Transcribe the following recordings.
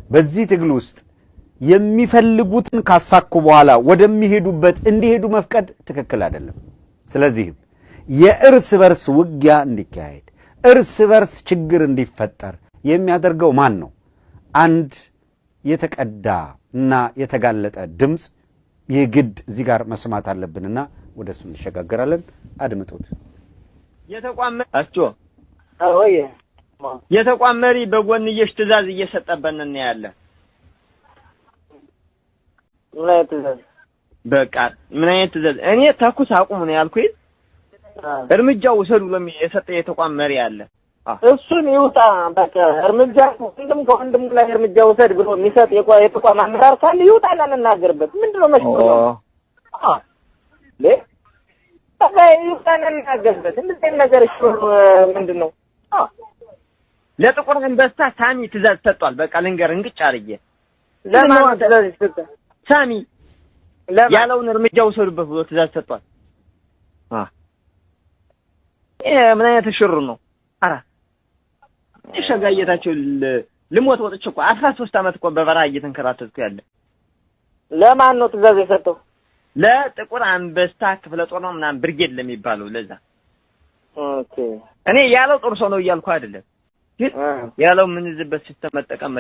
በዚህ ትግል ውስጥ የሚፈልጉትን ካሳኩ በኋላ ወደሚሄዱበት እንዲሄዱ መፍቀድ ትክክል አይደለም። ስለዚህ የእርስ በርስ ውጊያ እንዲካሄድ እርስ በርስ ችግር እንዲፈጠር የሚያደርገው ማን ነው? አንድ የተቀዳ እና የተጋለጠ ድምጽ የግድ እዚህ ጋር መስማት አለብንና ወደሱ እንሸጋገራለን። አድምጡት። የተቋም መሪ በጎንየሽ ትእዛዝ እየሰጠበን ነው ያለ። በቃ ምን አይነት ትእዛዝ? እኔ ተኩስ አቁም ነው ያልኩኝ። እርምጃው ወሰዱ ለሚሰጠ የተቋም መሪ አለ። እሱን ይውጣ በቃ እርምጃ ወንድም ላይ እርምጃ ወሰድ ብሎ የሚሰጥ የተቋም አመራር ካለ ይውጣና እንናገርበት። ምንድነው መሽቆ? በቃ ይውጣና እንናገርበት። እንደዚህ ነገር እሺ ምንድነው? ለጥቁር አንበሳ ሳሚ ትእዛዝ ሰጥቷል። በቃ ልንገር እንግጭ አርጌ ለማን ትእዛዝ ሰጥቷል? ሳሚ ያለውን እርምጃ ወሰዱበት ብሎ ትእዛዝ ሰጥቷል። ምን አይነት ሽሩ ነው? አራ እሸጋየታቸው ልሞት ወጥቼ እኮ 13 አመት እኮ በበረሃ እየተንከራተትኩ ያለ። ለማን ነው ትእዛዝ የሰጠው? ለጥቁር አንበሳ ክፍለ ጦር ነው ምናምን ብርጌድ ለሚባለው ለዛ። ኦኬ እኔ ያለው ጦር ሰው ነው እያልኩ አይደለም፣ ግን ያለው ምን ዝበት ሲስተም መጠቀም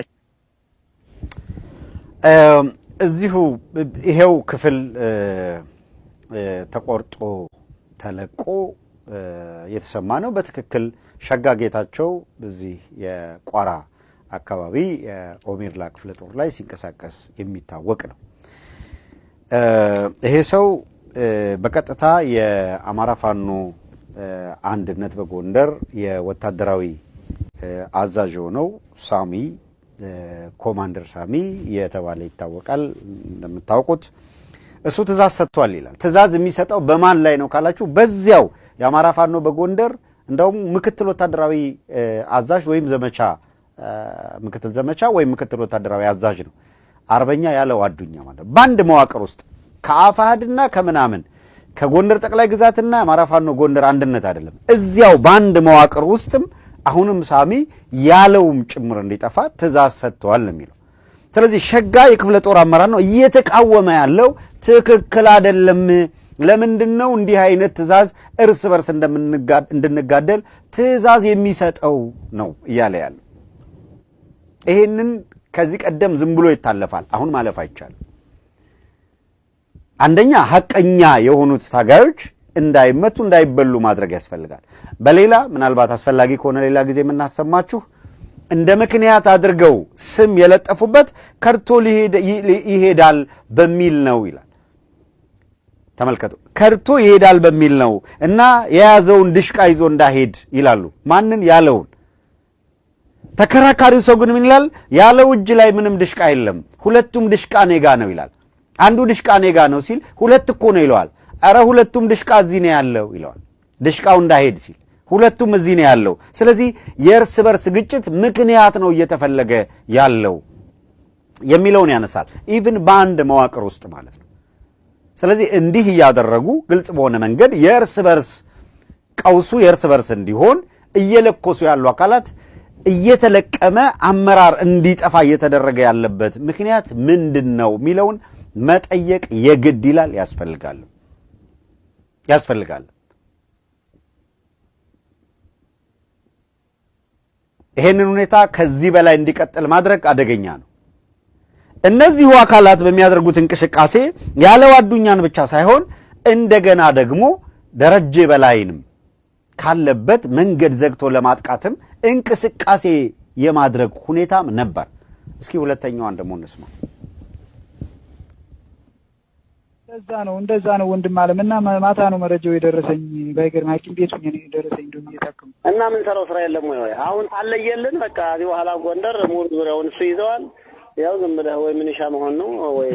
እዚሁ ይሄው ክፍል ተቆርጦ ተለቆ የተሰማ ነው። በትክክል ሸጋጌታቸው በዚህ የቋራ አካባቢ የኦሜርላ ክፍለ ጦር ላይ ሲንቀሳቀስ የሚታወቅ ነው። ይሄ ሰው በቀጥታ የአማራ ፋኖ አንድነት በጎንደር የወታደራዊ አዛዥ ሆነው ሳሚ ኮማንደር ሳሚ የተባለ ይታወቃል። እንደምታውቁት እሱ ትእዛዝ ሰጥቷል ይላል። ትእዛዝ የሚሰጠው በማን ላይ ነው ካላችሁ በዚያው የአማራ ፋኖ በጎንደር እንደውም ምክትል ወታደራዊ አዛዥ ወይም ዘመቻ ምክትል ዘመቻ ወይም ምክትል ወታደራዊ አዛዥ ነው። አርበኛ ያለው አዱኛ ማለት ባንድ መዋቅር ውስጥ ከአፋሃድና ከምናምን ከጎንደር ጠቅላይ ግዛትና አማራ ፋኖ ጎንደር አንድነት አይደለም፣ እዚያው ባንድ መዋቅር ውስጥም አሁንም ሳሚ ያለውም ጭምር እንዲጠፋ ትእዛዝ ሰጥቷል የሚለው። ስለዚህ ሸጋ የክፍለ ጦር አመራር ነው እየተቃወመ ያለው ትክክል አይደለም። ለምንድነው እንዲህ አይነት ትእዛዝ እርስ በርስ እንድንጋደል ትእዛዝ የሚሰጠው ነው እያለ ያለው? ይሄንን ከዚህ ቀደም ዝም ብሎ ይታለፋል። አሁን ማለፍ አይቻልም። አንደኛ ሐቀኛ የሆኑት ታጋዮች እንዳይመቱ እንዳይበሉ ማድረግ ያስፈልጋል። በሌላ ምናልባት አስፈላጊ ከሆነ ሌላ ጊዜ የምናሰማችሁ እንደ ምክንያት አድርገው ስም የለጠፉበት ከርቶ ይሄዳል በሚል ነው ይላል። ተመልከቱ፣ ከርቶ ይሄዳል በሚል ነው እና የያዘውን ድሽቃ ይዞ እንዳሄድ ይላሉ። ማንን? ያለውን። ተከራካሪው ሰው ግን ምን ይላል? ያለው እጅ ላይ ምንም ድሽቃ የለም፣ ሁለቱም ድሽቃ ኔጋ ነው ይላል። አንዱ ድሽቃ ኔጋ ነው ሲል ሁለት እኮ ነው ይለዋል። አረ ሁለቱም ድሽቃ እዚህ ነው ያለው ይለዋል። ድሽቃው እንዳይሄድ ሲል ሁለቱም እዚህ ነው ያለው። ስለዚህ የእርስ በርስ ግጭት ምክንያት ነው እየተፈለገ ያለው የሚለውን ያነሳል። ኢቭን በአንድ መዋቅር ውስጥ ማለት ነው። ስለዚህ እንዲህ እያደረጉ ግልጽ በሆነ መንገድ የእርስ በርስ ቀውሱ የእርስ በርስ እንዲሆን እየለኮሱ ያሉ አካላት እየተለቀመ አመራር እንዲጠፋ እየተደረገ ያለበት ምክንያት ምንድነው የሚለውን መጠየቅ የግድ ይላል። ያስፈልጋል። ይሄንን ሁኔታ ከዚህ በላይ እንዲቀጥል ማድረግ አደገኛ ነው። እነዚሁ አካላት በሚያደርጉት እንቅስቃሴ ያለው አዱኛን ብቻ ሳይሆን እንደገና ደግሞ ደረጀ በላይንም ካለበት መንገድ ዘግቶ ለማጥቃትም እንቅስቃሴ የማድረግ ሁኔታም ነበር። እስኪ ሁለተኛዋን ደግሞ እንስማ። እንደዛ ነው ወንድም አለም እና ማታ ነው መረጃው የደረሰኝ። ባይገርም ሐኪም ቤት ሆኜ ነው የደረሰኝ እንደውም እየታከሙ እና ምን ሰራው ስራ የለም ወይ አሁን ታለየልን። በቃ እዚህ በኋላ ጎንደር ሙሉ ዙሪያውን እሱ ይዘዋል። ያው ዝም ብለህ ወይ ምንሻ መሆን ነው ወይ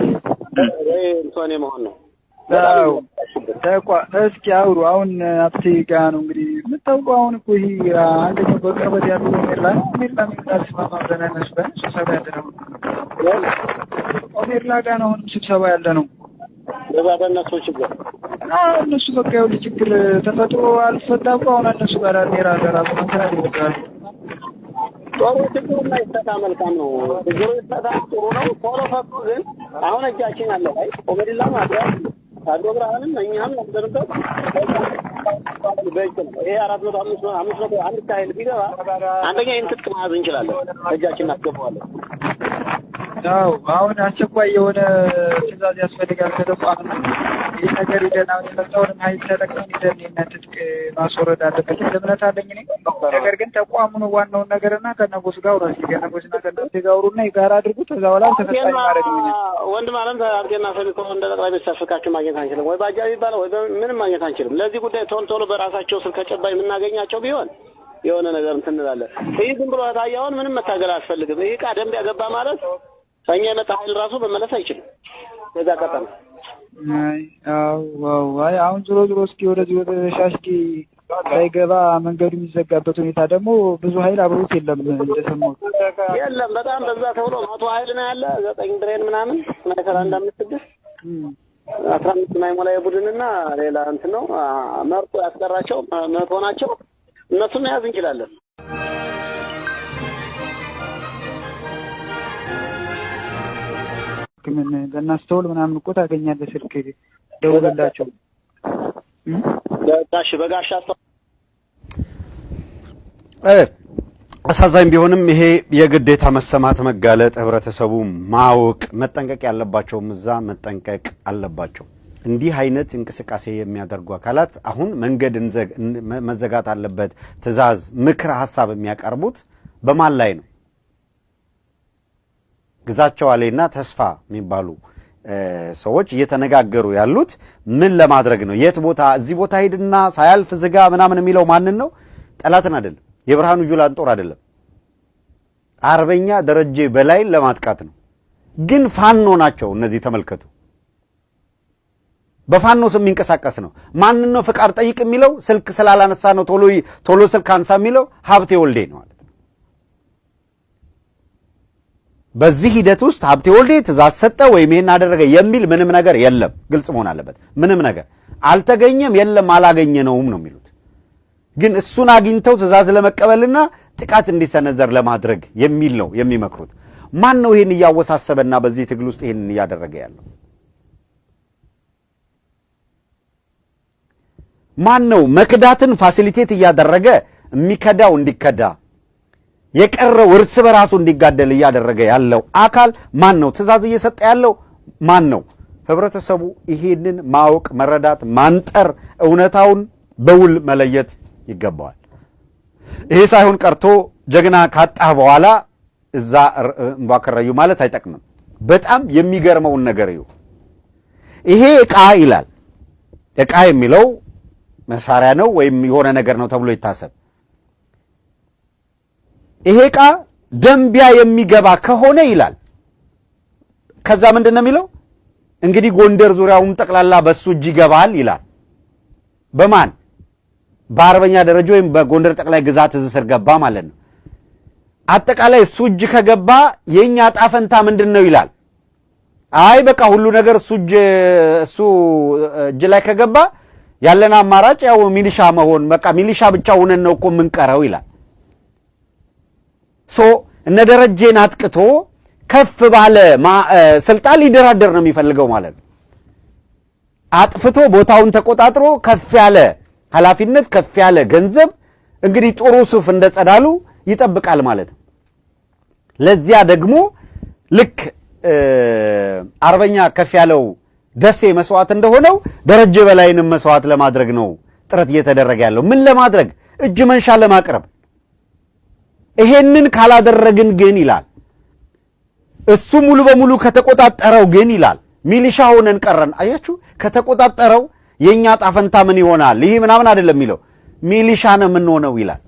እንቶኔ መሆን ነው። እስኪ አውሩ። አሁን አጥቴ ጋር ነው እንግዲህ የምታውቀው። አሁን እኮ ይሄ አንደኛው በቅርበት ያለው ሜርላ ነው። ሜርላ የሚባል ስማማ በነነሱ ስብሰባ ያለ ነው። ሜርላ ጋር ነው አሁንም ስብሰባ ያለ ነው። ለዛ በእነሱ ችግር እነሱ በቃ ያው ችግር ተፈጥሮ አልፈታም። አሁን እነሱ ጋር ሜራ ጋር አቆንተራ ይወጣል። ጦሩ ችግሩና ይፈታ መልካም ነው። ችግሩ ይፈታ ጥሩ ነው። ቶሎ ፈቱ ግን አሁን እጃችን አለ ላይ ኦሜዲላ ማጥያ ታዶ ብርሃንም እኛም እንደርበት በእጅ ይሄ 400 አንድ ታይል ቢገባ አንደኛ እንትጥቅ ማዝ እንችላለን። እጃችን እናስገባዋለን። ያው አሁን አስቸኳይ የሆነ ትዕዛዝ ያስፈልጋል ከተቋም ይሄ ነገር ይደናው የመጣውን ኃይል ተጠቅመን ትጥቅ ማስወረድ አለበት ለምነት አለኝ እኔ። ነገር ግን ተቋሙ ነው ዋናው ነገርና ከነጎስ ጋር ወራሽ ከነጎስና ከነጋውሩና ይጋራ አድርጉ ተዛውላ ተፈጻሚ ማድረግ ነው። ወንድም አለም አርገና ሰልኮ እንደ ጠቅላይ ቤት ተፈካችሁ ማግኘት አንችልም ወይ ባጃጅ ይባላል ወይ ምንም ማግኘት አንችልም። ለዚህ ጉዳይ ቶሎ በራሳቸው ስልክ ከጨባይ የምናገኛቸው ቢሆን የሆነ ነገር እንትንላለን። ይሄ ዝም ብሎ ታያውን ምንም መታገል አያስፈልግም። ይሄ ቃ ደንብ ያገባ ማለት ሰኛ የመጣ ኃይል ራሱ በመለስ አይችልም። ከዛ ቀጠለ አይ አሁን ዞሮ እስኪ ወደዚህ ወደ ሻሽኪ ሳይገባ መንገዱ የሚዘጋበት ሁኔታ ደግሞ ብዙ ኃይል አብሮት የለም እንደሰማሁት የለም። በጣም በዛ ተብሎ 100 ኃይል ነው ያለ 9 ብሬን ምናምን ስናይፐር 156 15 ማይሞላ የቡድንና ሌላ እንትን ነው መርጦ ያስቀራቸው 100 ናቸው። እነሱን መያዝ እንችላለን። ምን ለናስተውል ምናምን እኮ ታገኛለህ ስልክ ደውልላቸው። በጋሻ አሳዛኝ ቢሆንም ይሄ የግዴታ መሰማት መጋለጥ ህብረተሰቡ ማወቅ መጠንቀቅ ያለባቸው እዛ መጠንቀቅ አለባቸው። እንዲህ አይነት እንቅስቃሴ የሚያደርጉ አካላት አሁን መንገድ መዘጋት አለበት ትዕዛዝ ምክር ሐሳብ የሚያቀርቡት በማን ላይ ነው? ግዛቸው አለና ተስፋ የሚባሉ ሰዎች እየተነጋገሩ ያሉት ምን ለማድረግ ነው? የት ቦታ እዚህ ቦታ ሄድና ሳያልፍ ዝጋ ምናምን የሚለው ማንን ነው? ጠላትን አይደለም። የብርሃኑ ጁላን ጦር አይደለም። አርበኛ ደረጀ በላይ ለማጥቃት ነው። ግን ፋኖ ናቸው እነዚህ ተመልከቱ። በፋኖ ስም የሚንቀሳቀስ ነው። ማንን ነው ፍቃድ ጠይቅ የሚለው? ስልክ ስላላነሳ ነው ቶሎ ስልክ አንሳ የሚለው ሀብቴ ወልዴ ነው ማለት ነው። በዚህ ሂደት ውስጥ ሀብቴ ወልዴ ትእዛዝ ሰጠ ወይም ይሄን አደረገ የሚል ምንም ነገር የለም። ግልጽ መሆን አለበት። ምንም ነገር አልተገኘም፣ የለም አላገኘነውም ነው የሚሉት። ግን እሱን አግኝተው ትእዛዝ ለመቀበልና ጥቃት እንዲሰነዘር ለማድረግ የሚል ነው የሚመክሩት። ማን ነው ይሄን እያወሳሰበና በዚህ ትግል ውስጥ ይሄን እያደረገ ያለው? ማን ነው መክዳትን ፋሲሊቴት እያደረገ የሚከዳው እንዲከዳ የቀረው እርስ በራሱ እንዲጋደል እያደረገ ያለው አካል ማን ነው? ትእዛዝ እየሰጠ ያለው ማን ነው? ህብረተሰቡ ይሄንን ማወቅ፣ መረዳት፣ ማንጠር፣ እውነታውን በውል መለየት ይገባዋል። ይሄ ሳይሆን ቀርቶ ጀግና ካጣህ በኋላ እዛ እንቧከረዩ ማለት አይጠቅምም። በጣም የሚገርመውን ነገር እዩ። ይሄ ዕቃ ይላል። ዕቃ የሚለው መሳሪያ ነው ወይም የሆነ ነገር ነው ተብሎ ይታሰብ። ይሄ ዕቃ ደንቢያ የሚገባ ከሆነ ይላል። ከዛ ምንድን ነው የሚለው? እንግዲህ ጎንደር ዙሪያውም ጠቅላላ በሱ እጅ ይገባል ይላል። በማን? በአርበኛ ደረጃ ወይም በጎንደር ጠቅላይ ግዛት እዝ ስር ገባ ማለት ነው። አጠቃላይ እሱ እጅ ከገባ የኛ ጣፈንታ ምንድን ነው ይላል። አይ በቃ ሁሉ ነገር እሱ እጅ ላይ ከገባ ያለን አማራጭ ያው ሚሊሻ መሆን፣ በቃ ሚሊሻ ብቻ ሆነን ነው እኮ የምንቀረው ይላል። እነ ደረጀን አጥቅቶ ከፍ ባለ ስልጣን ሊደራደር ነው የሚፈልገው ማለት ነው። አጥፍቶ ቦታውን ተቆጣጥሮ ከፍ ያለ ኃላፊነት፣ ከፍ ያለ ገንዘብ፣ እንግዲህ ጥሩ ሱፍ እንደ ጸዳሉ ይጠብቃል ማለት ነው። ለዚያ ደግሞ ልክ አርበኛ ከፍ ያለው ደሴ መስዋዕት እንደሆነው ደረጀ በላይንም መስዋዕት ለማድረግ ነው ጥረት እየተደረገ ያለው። ምን ለማድረግ? እጅ መንሻ ለማቅረብ። ይሄንን ካላደረግን ግን ይላል እሱ ሙሉ በሙሉ ከተቆጣጠረው ግን ይላል ሚሊሻ ሆነን ቀረን። አያችሁ፣ ከተቆጣጠረው የኛ ጣፈንታ ምን ይሆናል? ይሄ ምናምን አይደለም የሚለው ሚሊሻ ነው የምንሆነው ይላል።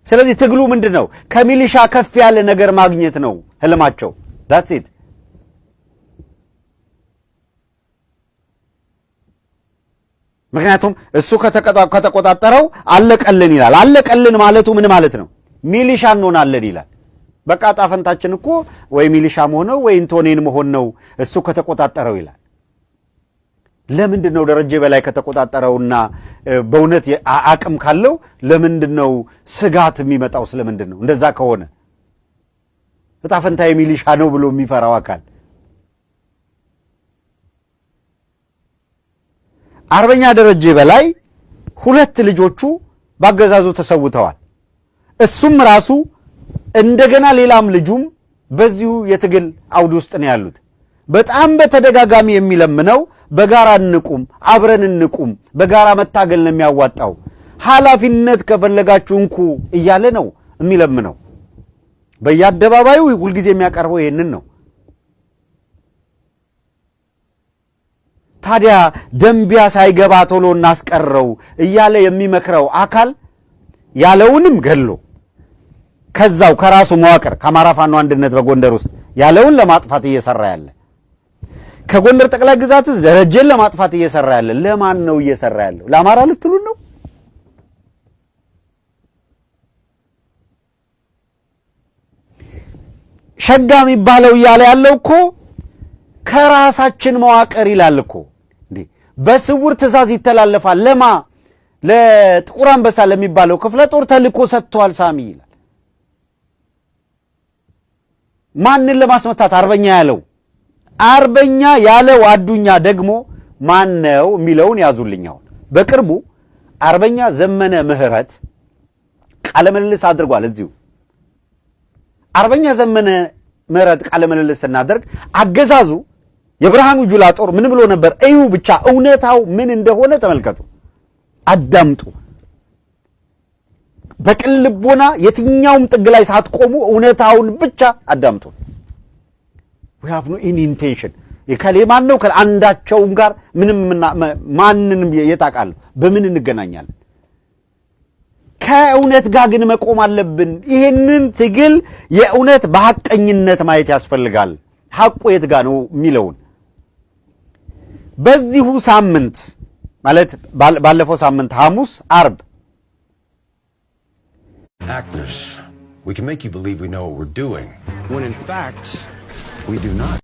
ስለዚህ ትግሉ ምንድነው? ከሚሊሻ ከፍ ያለ ነገር ማግኘት ነው ህልማቸው። that's it። ምክንያቱም እሱ ከተቆጣጠረው አለቀልን ይላል። አለቀልን ማለቱ ምን ማለት ነው? ሚሊሻ እንሆናለን ይላል። በቃ ጣፈንታችን እኮ ወይ ሚሊሻ መሆን ነው ወይ እንቶኔን መሆን ነው እሱ ከተቆጣጠረው ይላል። ለምንድነው ደረጀ በላይ ከተቆጣጠረውና በእውነት አቅም ካለው ለምንድነው ስጋት የሚመጣው? ስለምንድነው እንደዛ ከሆነ እጣ ፈንታዬ ሚሊሻ ነው ብሎ የሚፈራው አካል? አርበኛ ደረጀ በላይ 2 ልጆቹ ባገዛዙ ተሰውተዋል። እሱም ራሱ እንደገና ሌላም ልጁም በዚሁ የትግል አውድ ውስጥ ነው ያሉት። በጣም በተደጋጋሚ የሚለምነው በጋራ እንቁም፣ አብረን እንቁም፣ በጋራ መታገል ነው የሚያዋጣው፣ ኃላፊነት ከፈለጋችሁ እንኩ እያለ ነው የሚለምነው። በየአደባባዩ ሁልጊዜ የሚያቀርበው ይሄንን ነው። ታዲያ ደንቢያ ሳይገባ ቶሎ እናስቀረው እያለ የሚመክረው አካል ያለውንም ገሎ ከዛው ከራሱ መዋቅር ከአማራ ፋኖ አንድነት በጎንደር ውስጥ ያለውን ለማጥፋት እየሰራ ያለ፣ ከጎንደር ጠቅላይ ግዛትስ ደረጀን ለማጥፋት እየሰራ ያለ ለማን ነው እየሰራ ያለው? ለአማራ ልትሉን ነው? ሸጋ የሚባለው እያለ ያለው እኮ ከራሳችን መዋቅር ይላል እኮ እንዴ! በስውር ትእዛዝ ይተላለፋል። ለማ ለጥቁር አንበሳ ለሚባለው ክፍለ ጦር ተልኮ ሰጥቷል ሳሚ ይላል። ማንን ለማስመታት? አርበኛ ያለው። አርበኛ ያለው አዱኛ ደግሞ ማን ነው የሚለውን ያዙልኛው። በቅርቡ አርበኛ ዘመነ ምህረት ቃለ ምልልስ አድርጓል። እዚሁ አርበኛ ዘመነ ምህረት ቃለ ምልልስ እናደርግ አገዛዙ የብርሃኑ ጁላ ጦር ምን ብሎ ነበር? እዩ ብቻ እውነታው ምን እንደሆነ ተመልከቱ፣ አዳምጡ። በቅን ልቦና የትኛውም ጥግ ላይ ሳትቆሙ እውነታውን ብቻ አዳምጡ። we have no any intention የከሌማን ነው ከአንዳቸውም ጋር ምንም ማንንም የታቃል በምን እንገናኛለን? ከእውነት ጋር ግን መቆም አለብን። ይሄንን ትግል የእውነት በሐቀኝነት ማየት ያስፈልጋል። ሐቁ የት ጋር ነው የሚለውን በዚሁ ሳምንት ማለት ባለፈው ሳምንት ሐሙስ አርብ actors, we can make you believe we know what we're doing, when in fact, we do not.